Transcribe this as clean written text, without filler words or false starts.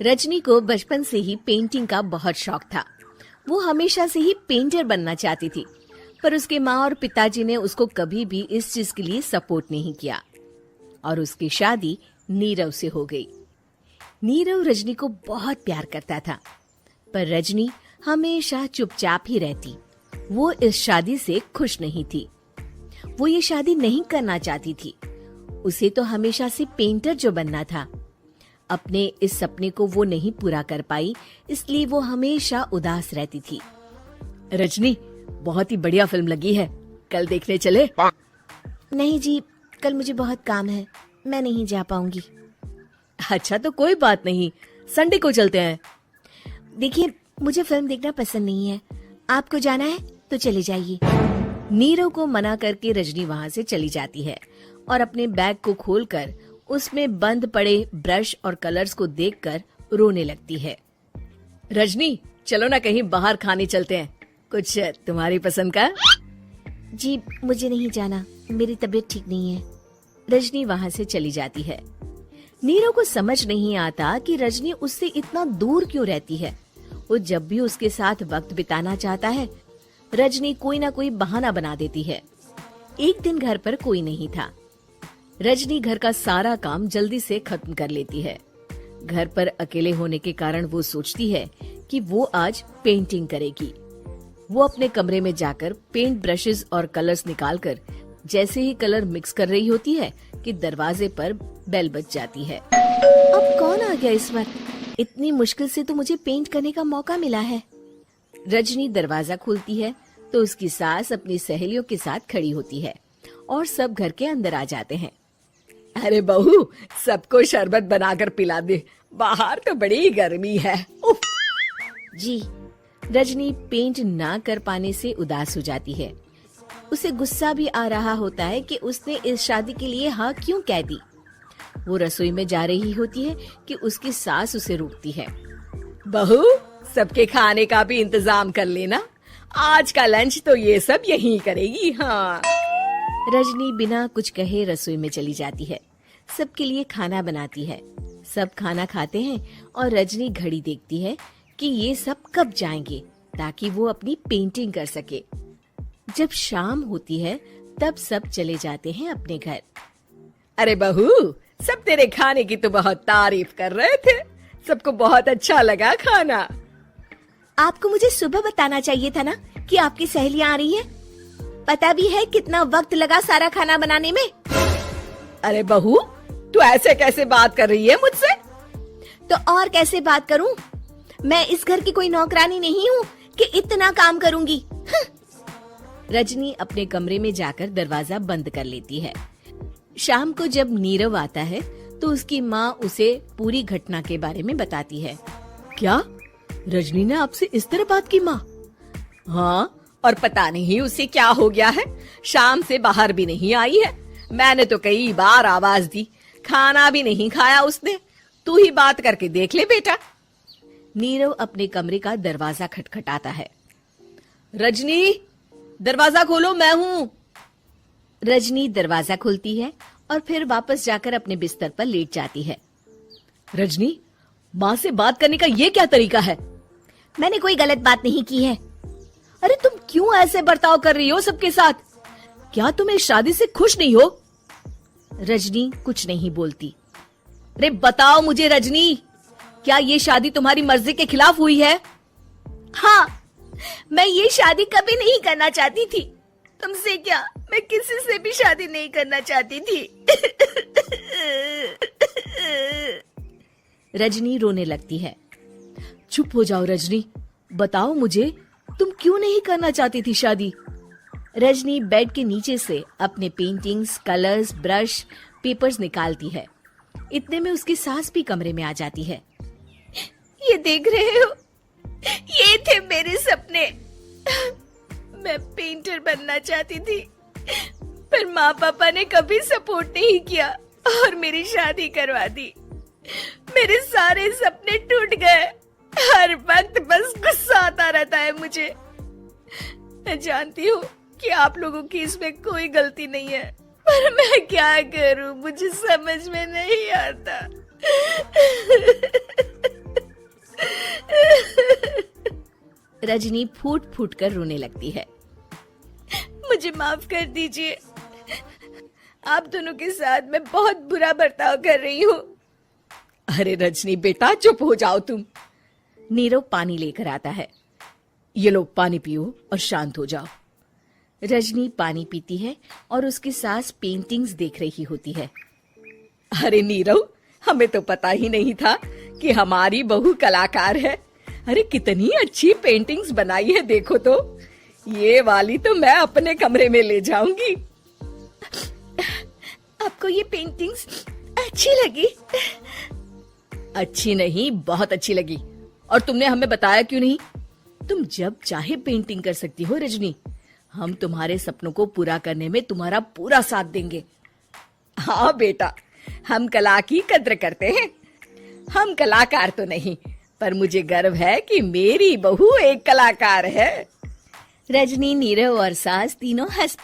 रजनी को बचपन से ही पेंटिंग का बहुत शौक था। वो हमेशा से ही पेंटर बनना चाहती थी, पर उसके माँ और पिताजी ने उसको कभी भी इस चीज के लिए सपोर्ट नहीं किया और उसकी शादी नीरव से हो गई। नीरव रजनी को बहुत प्यार करता था, पर रजनी हमेशा चुपचाप ही रहती। वो इस शादी से खुश नहीं थी। वो ये शादी नहीं करना चाहती थी। उसे तो हमेशा से पेंटर जो बनना था। अपने इस सपने को वो नहीं पूरा कर पाई, इसलिए वो हमेशा उदास रहती थी। रजनी, बहुत ही बढ़िया फिल्म लगी है, कल देखने चले? नहीं जी, कल मुझे बहुत काम है, मैं नहीं जा पाऊंगी। अच्छा तो कोई बात नहीं, संडे को चलते हैं। देखिए, मुझे फिल्म देखना पसंद नहीं है। आपको जाना है तो चले जाइए। नीरव को मना करके रजनी वहाँ से चली जाती है और अपने बैग को खोलकर उसमें बंद पड़े ब्रश और कलर्स को देखकर रोने लगती है। रजनी, चलो ना कहीं बाहर खाने चलते हैं, कुछ तुम्हारी पसंद का। जी, मुझे नहीं जाना, मेरी तबीयत ठीक नहीं है। रजनी वहाँ से चली जाती है। नीरव को समझ नहीं आता कि रजनी उससे इतना दूर क्यों रहती है। वो जब भी उसके साथ वक्त बिताना चाहता है, रजनी कोई ना कोई बहाना बना देती है। एक दिन घर पर कोई नहीं था। रजनी घर का सारा काम जल्दी से खत्म कर लेती है। घर पर अकेले होने के कारण वो सोचती है कि वो आज पेंटिंग करेगी। वो अपने कमरे में जाकर पेंट ब्रशेस और कलर्स निकालकर जैसे ही कलर मिक्स कर रही होती है कि दरवाजे पर बेल बज जाती है। अब कौन आ गया इस वक्त? इतनी मुश्किल से तो मुझे पेंट करने का मौका मिला है। रजनी दरवाजा खोलती है तो उसकी सास अपनी सहेलियों के साथ खड़ी होती है और सब घर के अंदर आ जाते हैं। अरे बहू, सबको शरबत बनाकर पिला दे, बाहर तो बड़ी गर्मी है। उफ। जी। रजनी पेंट ना कर पाने से उदास हो जाती है। उसे गुस्सा भी आ रहा होता है कि उसने इस शादी के लिए हाँ क्यों कह दी। वो रसोई में जा रही होती है कि उसकी सास उसे रोकती है। बहू, सबके खाने का भी इंतजाम कर लेना, आज का लंच तो ये सब यहीं करेगी। हाँ। रजनी बिना कुछ कहे रसोई में चली जाती है। सबके लिए खाना बनाती है। सब खाना खाते हैं और रजनी घड़ी देखती है कि ये सब कब जाएंगे ताकि वो अपनी पेंटिंग कर सके। जब शाम होती है तब सब चले जाते हैं अपने घर। अरे बहू, सब तेरे खाने की तो बहुत तारीफ कर रहे थे, सबको बहुत अच्छा लगा खाना। आपको मुझे सुबह बताना चाहिए था ना कि आपकी सहेलियां आ रही हैं। पता भी है कितना वक्त लगा सारा खाना बनाने में। अरे बहू, तू ऐसे कैसे बात कर रही है मुझसे? तो और कैसे बात करूं? मैं इस घर की कोई नौकरानी नहीं हूँ कि इतना काम करूंगी। रजनी अपने कमरे में जाकर दरवाजा बंद कर लेती है। शाम को जब नीरव आता है तो उसकी माँ उसे पूरी घटना के बारे में बताती है। क्या रजनी ने आपसे इस तरह बात की माँ? हाँ, और पता नहीं उसे क्या हो गया है, शाम से बाहर भी नहीं आई है। मैंने तो कई बार आवाज दी, खाना भी नहीं खाया उसने। तू ही बात करके देख ले बेटा। नीरव अपने कमरे का दरवाजा खटखटाता है। रजनी, दरवाजा खोलो, मैं हूँ। रजनी दरवाजा खोलती है और फिर वापस जाकर अपने बिस्तर पर लेट जाती है। रजनी, माँ से बात करने का ये क्या तरीका है? मैंने कोई गलत बात नहीं की है। अरे तुम क्यों ऐसे बर्ताव कर रही हो सबके साथ? क्या तुम इस शादी से खुश नहीं हो? रजनी कुछ नहीं बोलती। अरे बताओ मुझे रजनी, क्या ये शादी तुम्हारी मर्जी के खिलाफ हुई है? हाँ, मैं ये शादी कभी नहीं करना चाहती थी। तुमसे क्या, मैं किसी से भी शादी नहीं करना चाहती थी। रजनी रोने लगती है। चुप हो जाओ रजनी, बताओ मुझे, तुम क्यों नहीं करना चाहती थी शादी? रजनी बेड के नीचे से अपने पेंटिंग्स, कलर्स, ब्रश, पेपर्स निकालती है। इतने में उसकी सास भी कमरे में आ जाती है। ये देख रहे हो, ये थे मेरे सपने। मैं पेंटर बनना चाहती थी, पर माँ पापा ने कभी सपोर्ट नहीं किया और मेरी शादी करवा दी। मेरे सारे सपने टूट गए। हर वक्त बस गुस्सा आता रहता है मुझे। मैं जानती हूँ कि आप लोगों की इसमें कोई गलती नहीं है, पर मैं क्या करूँ, मुझे समझ में नहीं आता। रजनी फूट फूट कर रोने लगती है। मुझे माफ कर दीजिए, आप दोनों के साथ मैं बहुत बुरा बर्ताव कर रही हूँ। अरे रजनी बेटा चुप हो जाओ तुम। नीरव पानी लेकर आता है। ये लो पानी पियो और शांत हो जाओ। रजनी पानी पीती है और उसकी सास पेंटिंग्स देख रही होती है। अरे नीरव, हमें तो पता ही नहीं था कि हमारी बहू कलाकार है। अरे कितनी अच्छी पेंटिंग्स बनाई है, देखो तो। ये वाली तो मैं अपने कमरे में ले जाऊंगी। आपको ये पेंटिंग्स अच्छी लगी? अच्छी नहीं, बहुत अच्छी लगी। और तुमने हमें बताया क्यों नहीं? तुम जब चाहे पेंटिंग कर सकती हो रजनी। हम तुम्हारे सपनों को पूरा करने में तुम्हारा पूरा साथ देंगे। हाँ बेटा, हम कला की कद्र करते हैं। हम कलाकार तो नहीं, पर मुझे गर्व है कि मेरी बहू एक कलाकार है। रजनी, नीरव और सास तीनों हंस